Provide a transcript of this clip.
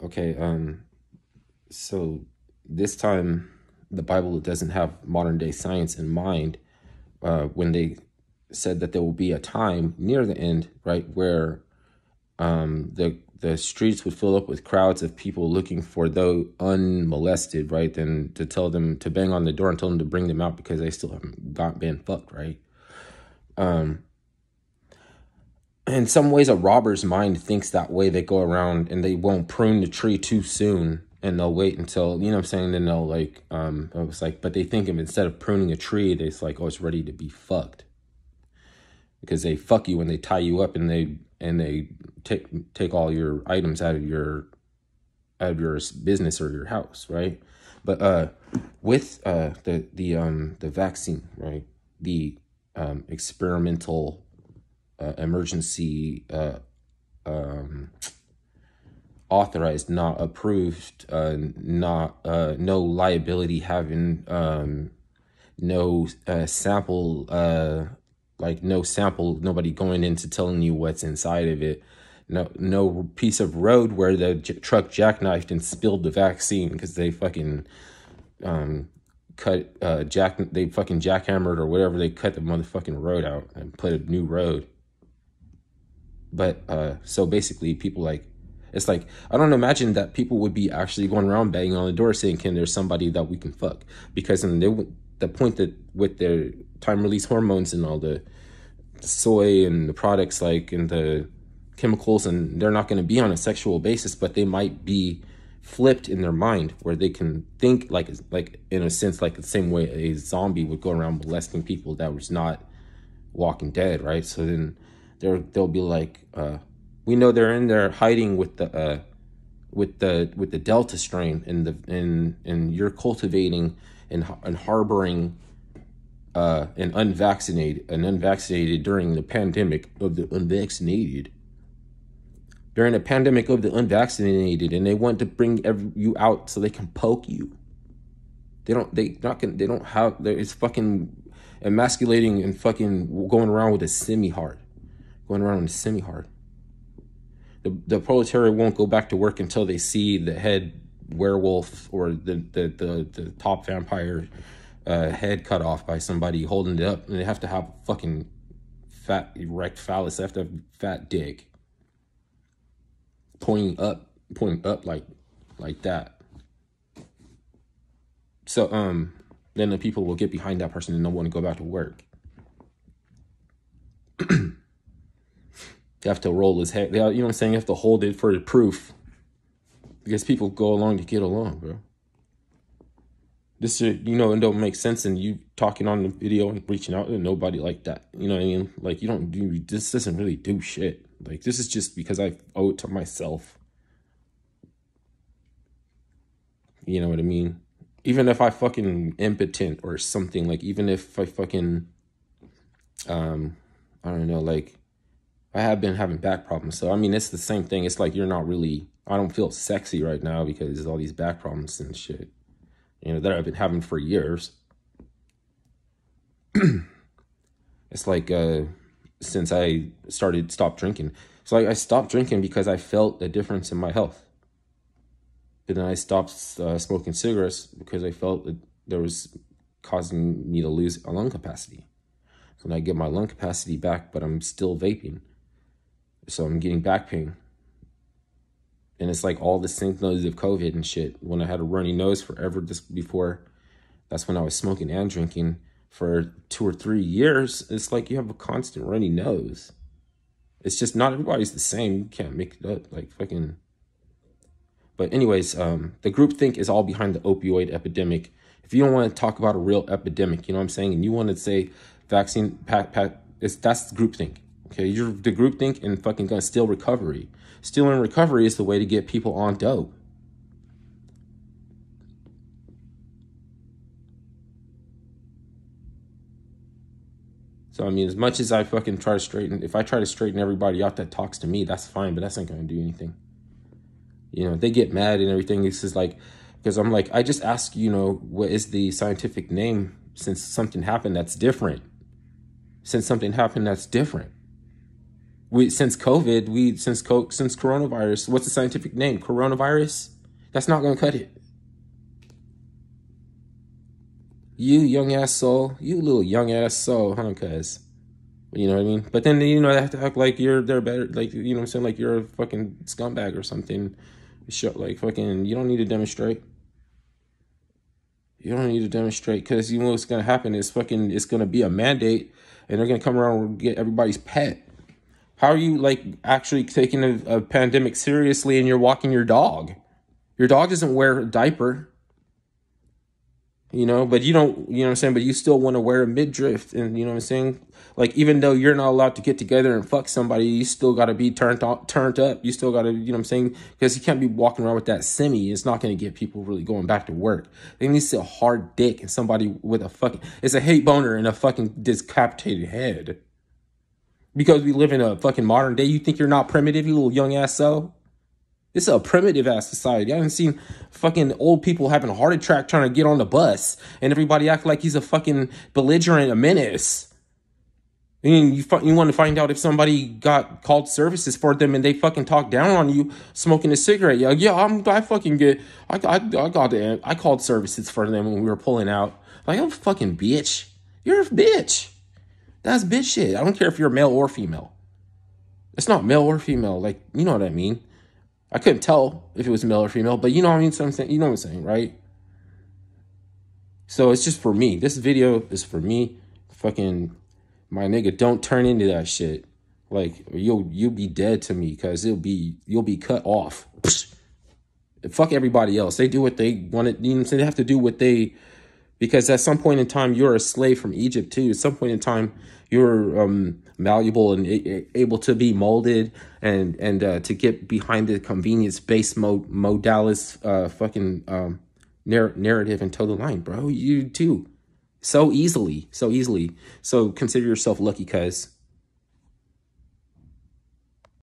Okay, so this time the Bible doesn't have modern day science in mind when they said that there will be a time near the end, right, where the streets would fill up with crowds of people looking for those unmolested, right, then to tell them to bang on the door and tell them to bring them out because they still haven't been fucked, right? In some ways, a robber's mind thinks that way. They go around and they won't prune the tree too soon, and they'll wait until, you know what I'm saying, then they'll like, it's like, but they think of, instead of pruning a tree, it's like, oh, it's ready to be fucked. Because they fuck you when they tie you up and they take all your items out of your business or your house, right? But with the vaccine, right, the experimental emergency authorized, not approved, not no liability having, no sample, like no sample, nobody going into telling you what's inside of it. No piece of road where the truck jackknifed and spilled the vaccine because they fucking they fucking jackhammered or whatever. They cut the motherfucking road out and put a new road. But so basically people like, it's like, I don't imagine that people would be actually going around banging on the door saying, can there's somebody that we can fuck? Because the point that with their time release hormones and all the soy and the products, like, and the chemicals, and they're not going to be on a sexual basis, but they might be flipped in their mind where they can think like in a sense, like the same way a zombie would go around molesting people that was not Walking Dead, right? So then they'll be like, we know they're in there hiding with the Delta strain, and you're cultivating and harboring an unvaccinated during the pandemic of the unvaccinated. During the pandemic of the unvaccinated, and they want to bring you out so they can poke you. It's fucking emasculating and fucking going around with a semi-hard. The proletariat won't go back to work until they see the head werewolf or the top vampire head cut off by somebody holding it up, and they have to have fucking fat erect phallus. They have to have fat dick pointing up like that. So then the people will get behind that person and don't want to go back to work. You have to roll his head. You know what I'm saying? You have to hold it for the proof. Because people go along to get along, bro. This shit, it don't make sense. And you talking on the video and reaching out to nobody like that. You know what I mean? Like, this doesn't really do shit. Like, this is just because I owe it to myself. You know what I mean? Even if I fucking impotent or something, like, even if I fucking, I don't know, like, I have been having back problems. So, I mean, it's the same thing. It's like, I don't feel sexy right now because of all these back problems and shit, that I've been having for years. It's like, since I stopped drinking. So I stopped drinking because I felt a difference in my health. But then I stopped smoking cigarettes because I felt that there was causing me to lose a lung capacity. So then I get my lung capacity back, but I'm still vaping. So I'm getting back pain. And it's like all the symptoms of COVID and shit. When I had a runny nose forever just before, that's when I was smoking and drinking for 2 or 3 years. It's like you have a constant runny nose. It's just not everybody's the same. You can't make it up like fucking. But anyways, the groupthink is all behind the opioid epidemic. If you don't want to talk about a real epidemic, you know what I'm saying? And you want to say vaccine, that's groupthink. Okay, you're the groupthink and fucking gonna steal recovery. Stealing recovery is the way to get people on dope. So, I mean, as much as I fucking try to if I try to straighten everybody out that talks to me, that's fine, but that's not gonna do anything. They get mad and everything. It's just like, because I'm like, I just ask, what is the scientific name since something happened that's different? since COVID, since coronavirus, what's the scientific name? Coronavirus? That's not going to cut it. You young ass soul, you little young ass soul, huh, cuz? You know what I mean? But then, you know, they have to act like they're better, like, you know what I'm saying? Like you're a fucking scumbag or something. Like fucking, you don't need to demonstrate. You don't need to demonstrate, because you know what's going to happen is fucking, it's going to be a mandate, and they're going to come around and get everybody's pet. How are you, like, actually taking a pandemic seriously and you're walking your dog? Your dog doesn't wear a diaper. You know, but you don't, you know what I'm saying? But you still want to wear a midriff, and you know what I'm saying? Like, even though you're not allowed to get together and fuck somebody, you still got to be turned up. You still got to, you know what I'm saying? Because you can't be walking around with that semi. It's not going to get people really going back to work. They need to see a hard dick and somebody with a fucking, it's a hate boner and a fucking decapitated head. Because we live in a fucking modern day, you think you're not primitive, you little young ass so? This is a primitive ass society. I haven't seen fucking old people having a heart attack trying to get on the bus, and everybody act like he's a fucking belligerent, a menace. I mean, you want to find out if somebody got called services for them and they fucking talk down on you smoking a cigarette. I called services for them when we were pulling out. Like, oh, fucking bitch. You're a bitch. That's bitch shit. I don't care if you're male or female. It's not male or female. Like, you know what I mean? I couldn't tell if it was male or female, but you know what I mean? So I'm saying, you know what I'm saying, right? So it's just for me. This video is for me. Fucking, my nigga, don't turn into that shit. Like, you'll be dead to me, because you'll be cut off. Fuck everybody else. They do what they want to, you know what I'm saying? They have to do what they, because at some point in time, you're a slave from Egypt too. At some point in time, you're malleable and able to be molded and to get behind the convenience-based modalist narrative and toe the line, bro. You do so easily. So consider yourself lucky, cuz.